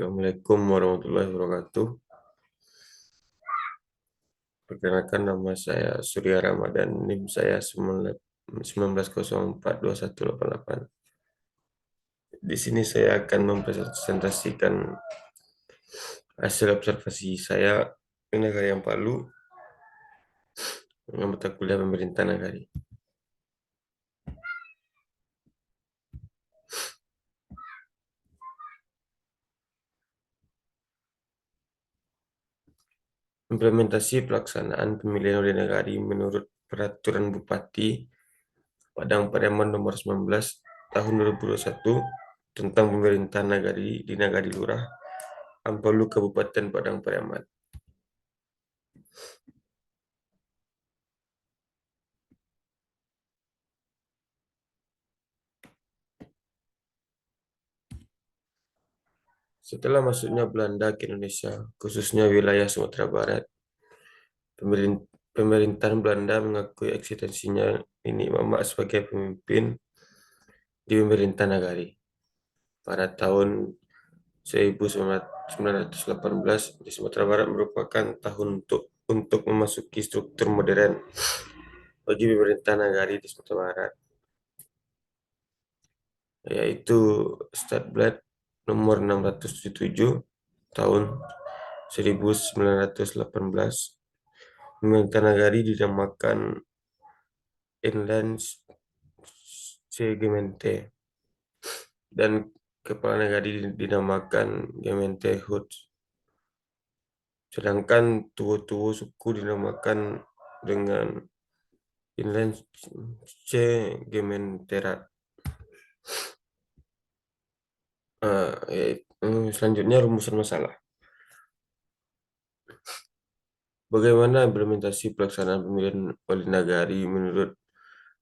Assalamualaikum warahmatullahi wabarakatuh. Perkenalkan, nama saya Surya Ramadan, NIM saya 19042188. Di sini saya akan mempresentasikan hasil observasi saya di negara yang Palu dengan mata kuliah pemerintah nagari. Implementasi pelaksanaan pemilihan oleh nagari menurut Peraturan Bupati Padang Pariaman Nomor 19 Tahun 2021 tentang pemerintahan nagari di Nagari Lurah Ampelu Kabupaten Padang Pariaman. Setelah masuknya Belanda ke Indonesia, khususnya wilayah Sumatera Barat, pemerintahan Belanda mengakui eksistensinya Nini Mamak sebagai pemimpin di pemerintah nagari. Pada tahun 1918, di Sumatera Barat merupakan tahun untuk memasuki struktur modern bagi pemerintah nagari di Sumatera Barat, yaitu Statblad nomor 677 tahun 1918. Pemerintah nagari dinamakan Inland Gemeente dan kepala nagari dinamakan Gemeente Hood. Sedangkan tuwo-tuwo suku dinamakan dengan Inland Gemeenteraad. Selanjutnya rumusan masalah. Bagaimana implementasi pelaksanaan pemilihan oleh nagari menurut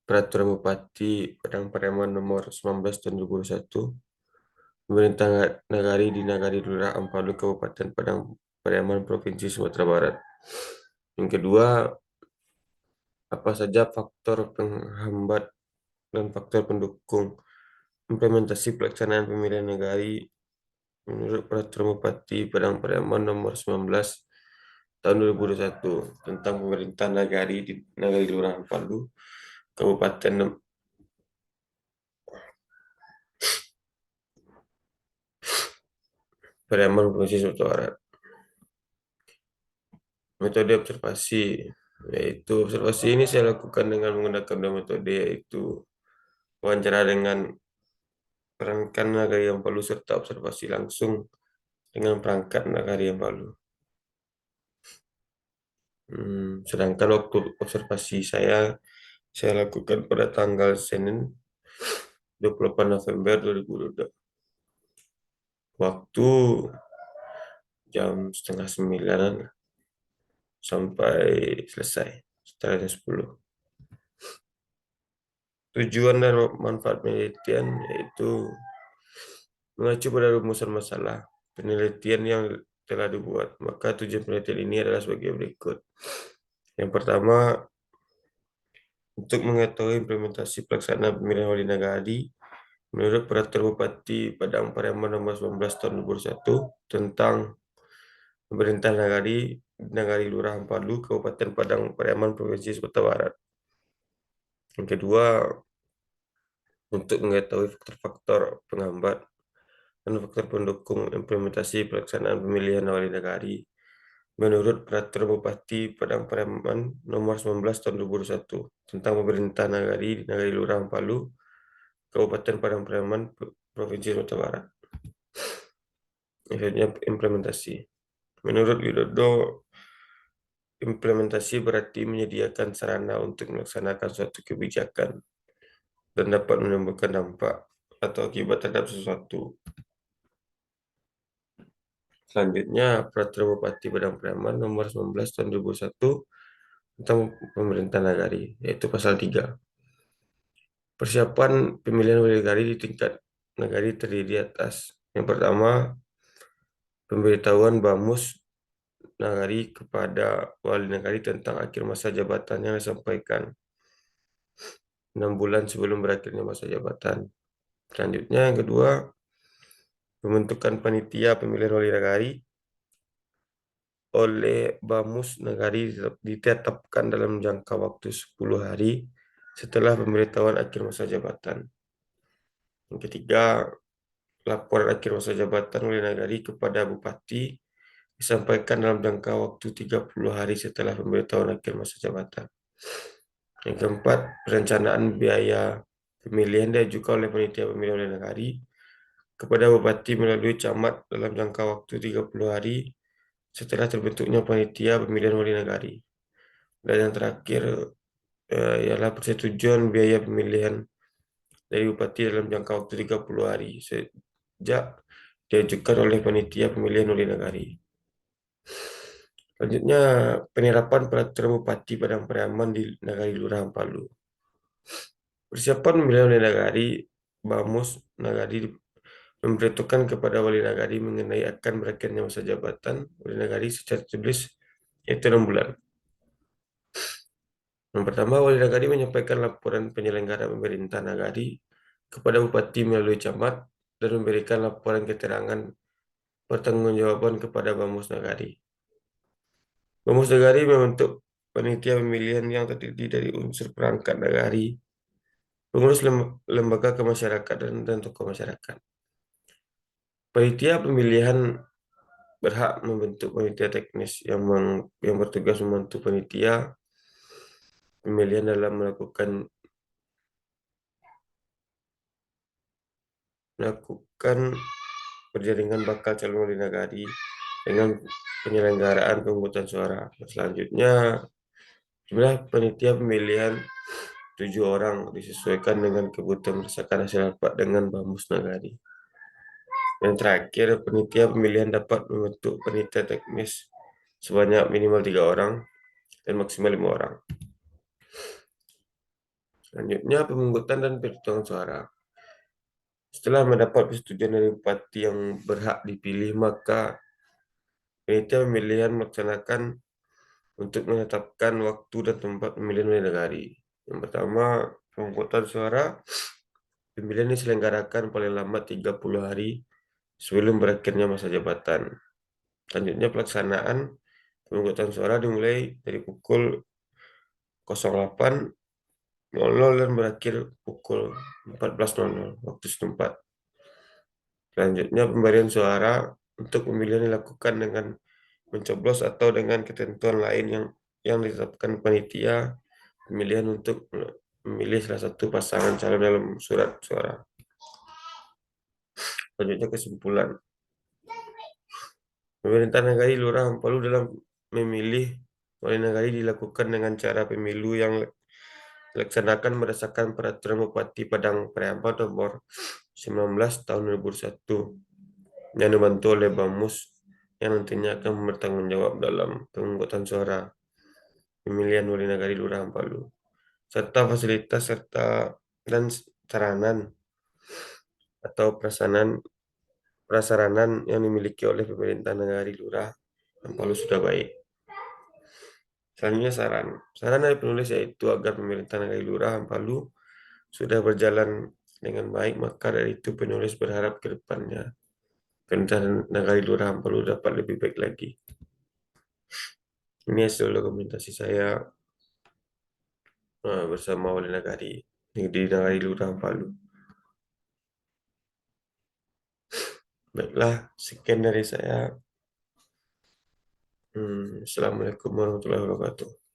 Peraturan Bupati Padang Pariaman Nomor 19 Tahun 2021, pemerintah nagari di Nagari Lurah Ampadu Kabupaten Padang Pariaman Provinsi Sumatera Barat. Yang kedua, apa saja faktor penghambat dan faktor pendukung implementasi pelaksanaan pemilihan nagari menurut Peraturan Bupati Padang Pariaman Nomor 19 Tahun 2021 tentang pemerintahan nagari di Nagari Lurah Ampadu Kabupaten Pariaman Provinsi Sumatera Barat. Metode observasi, yaitu observasi ini saya lakukan dengan menggunakan dua metode, yaitu wawancara dengan perangkat nagari yang Palu serta observasi langsung dengan perangkat nagari yang Palu. Sedangkan waktu observasi saya lakukan pada tanggal Senin 28 November 2022. Waktu jam setengah 9 sampai selesai setelah jam 10. Tujuan dan manfaat penelitian yaitu mengacu pada rumusan masalah penelitian yang telah dibuat. Maka tujuan penelitian ini adalah sebagai berikut. Yang pertama, untuk mengetahui implementasi pelaksanaan pemilihan wali nagari menurut Peraturan Bupati Padang Pariaman Nomor 19 Tahun 2021 tentang Pemerintah Nagari Lurah Ampadu Kabupaten Padang Pariaman Provinsi Sumatera Barat. Yang kedua, untuk mengetahui faktor-faktor penghambat dan faktor pendukung implementasi pelaksanaan pemilihan wali nagari menurut Peraturan Bupati Padang Pariaman Nomor 19 Tahun 2021 tentang Pemerintah Nagari Lurah Ampadu Kabupaten Padang Pariaman Provinsi Sumatera Barat. Akhirnya implementasi. Menurut Widodo, implementasi berarti menyediakan sarana untuk melaksanakan suatu kebijakan dan dapat menimbulkan dampak atau akibat terhadap sesuatu. Selanjutnya, Peraturan Bupati Padang Pariaman Nomor 19 Tahun 2021 tentang Pemerintah Nagari, yaitu Pasal 3. Persiapan pemilihan wali nagari di tingkat nagari terdiri atas yang pertama, pemberitahuan Bamus Nagari kepada wali nagari tentang akhir masa jabatan yang disampaikan 6 bulan sebelum berakhirnya masa jabatan. Selanjutnya, yang kedua, Pembentukan panitia pemilihan wali negari oleh Bamus Nagari ditetapkan dalam jangka waktu 10 hari setelah pemberitahuan akhir masa jabatan. Yang ketiga, laporan akhir masa jabatan wali negari kepada Bupati disampaikan dalam jangka waktu 30 hari setelah pemberitahuan akhir masa jabatan. Yang keempat, perencanaan biaya pemilihan diajukan oleh panitia pemilihan wali negari kepada Bupati melalui camat dalam jangka waktu 30 hari setelah terbentuknya panitia pemilihan wali negari. Dan yang terakhir ialah persetujuan biaya pemilihan dari Bupati dalam jangka waktu 30 hari sejak diajukan oleh panitia pemilihan wali negari. Selanjutnya, penerapan peraturan Bupati Padang Pariaman di Nagari Lurahan Palu. Persiapan pemilihan wali nagari, Bamus Nagari memberitahukan kepada wali nagari mengenai akan berakhirnya masa jabatan wali nagari secara tertulis yaitu 6 bulan. Yang pertama, wali nagari menyampaikan laporan penyelenggara pemerintah nagari kepada bupati melalui camat dan memberikan laporan keterangan pertanggungjawaban kepada Bamus Nagari. Bamus Nagari membentuk panitia pemilihan yang terdiri dari unsur perangkat nagari, pengurus lembaga kemasyarakatan dan tokoh masyarakat. Panitia pemilihan berhak membentuk panitia teknis yang bertugas membantu panitia pemilihan dalam melakukan perjaringan bakal calon wali nagari dengan penyelenggaraan pemungutan suara. Selanjutnya, jumlah panitia pemilihan 7 orang disesuaikan dengan kebutuhan berdasarkan hasil rapat dengan Bamus Nagari. Yang terakhir, panitia pemilihan dapat membentuk panitia teknis sebanyak minimal 3 orang dan maksimal 5 orang. Selanjutnya, pemungutan dan perhitungan suara. Setelah mendapat persetujuan dari bupati yang berhak dipilih, maka panitia pemilihan melaksanakan untuk menetapkan waktu dan tempat pemilihan wali negari. Yang pertama, pemungutan suara. Pemilihan diselenggarakan paling lambat 30 hari sebelum berakhirnya masa jabatan. Selanjutnya, pelaksanaan pemungutan suara dimulai dari pukul 08.00 dan berakhir pukul 14.00 waktu setempat. Selanjutnya, pemberian suara untuk pemilihan dilakukan dengan mencoblos atau dengan ketentuan lain yang ditetapkan panitia pemilihan untuk memilih salah satu pasangan calon dalam surat suara. Selanjutnya, kesimpulan. Pemerintah negari Lurah Ampelu dalam memilih wali negari dilakukan dengan cara pemilu yang dilaksanakan berdasarkan Peraturan Bupati Padang Pariaman Nomor 19 Tahun 2001 yang dibantu oleh Bamus yang nantinya akan bertanggung jawab dalam pemungutan suara pemilihan wali negari Lurah Ampelu serta fasilitas dan saranan atau prasaranan yang dimiliki oleh pemerintah negari Lurah Ampelu sudah baik. Selanjutnya saran. Saran dari penulis yaitu agar pemerintah negeri Lurah Ampelu sudah berjalan dengan baik, maka dari itu penulis berharap ke depannya pemerintah negeri Lurah Ampelu dapat lebih baik lagi. Ini hasil dokumentasi saya bersama wali negari di negeri Lurah Ampelu. Baiklah, sekian dari saya. Assalamualaikum warahmatullahi wabarakatuh.